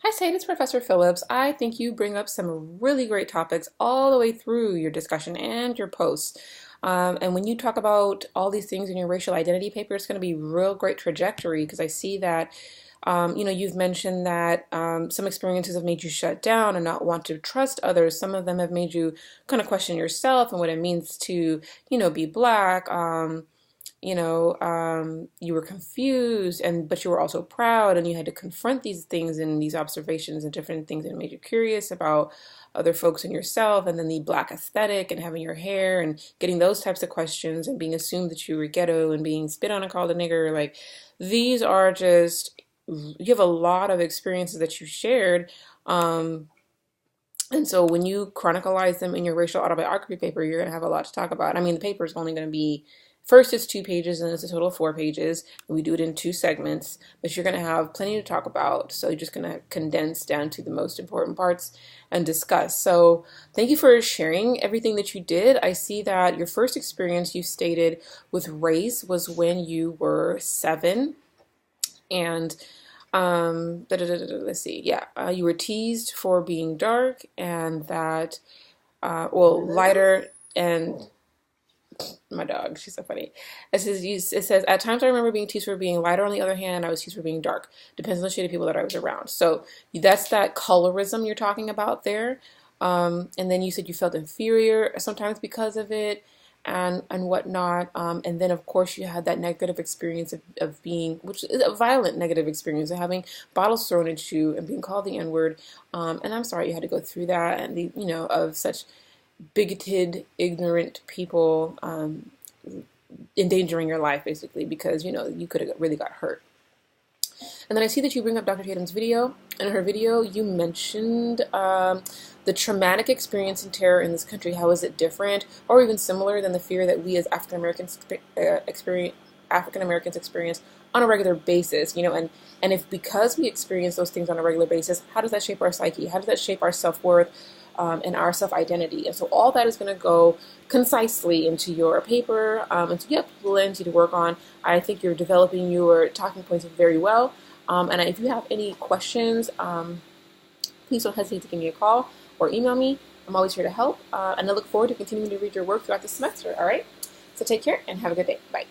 Hi, Sade, it's Professor Phillips. I think you bring up some really great topics all the way through your discussion and your posts. And when you talk about all these things in your racial identity paper, it's going to be real great trajectory because I see that, you've mentioned that some experiences have made you shut down and not want to trust others. Some of them have made you kind of question yourself and what it means to, be black. You were confused and but you were also proud and you had to confront these things and these observations and different things that made you curious about other folks and yourself, and then the black aesthetic and having your hair and getting those types of questions and being assumed that you were ghetto and being spit on and called a nigger. Like, these are just, you have a lot of experiences that you shared. And so when you chronicleize them in your racial autobiography paper, you're going to have a lot to talk about. I mean, the paper is only going to be, first it's 2 pages and it's a total of 4 pages. And we do it in 2 segments, but you're going to have plenty to talk about. So you're just going to condense down to the most important parts and discuss. So thank you for sharing everything that you did. I see that your first experience you stated with race was when you were 7. And let's see. Yeah, you were teased for being dark, and that, lighter. And my dog, she's so funny. It says, at times I remember being teased for being lighter. On the other hand, I was teased for being dark. Depends on the shade of people that I was around. So that's that colorism you're talking about there. And then you said you felt inferior sometimes because of it and whatnot. And then, of course, you had that negative experience of being, which is a violent negative experience of having bottles thrown at you and being called the N-word. And I'm sorry you had to go through that, and of such bigoted, ignorant people endangering your life, basically, because, you could have really got hurt. And then I see that you bring up Dr. Tatum's video. In her video, you mentioned the traumatic experience and terror in this country. How is it different or even similar than the fear that we as African Americans experience on a regular basis? And if, because we experience those things on a regular basis, how does that shape our psyche? How does that shape our self-worth? And our self-identity. And so all that is going to go concisely into your paper, and so you have plenty to work on. I think you're developing your talking points very well. And if you have any questions, please don't hesitate to give me a call or email me. I'm always here to help, and I look forward to continuing to read your work throughout the semester. All right? So take care and have a good day. Bye.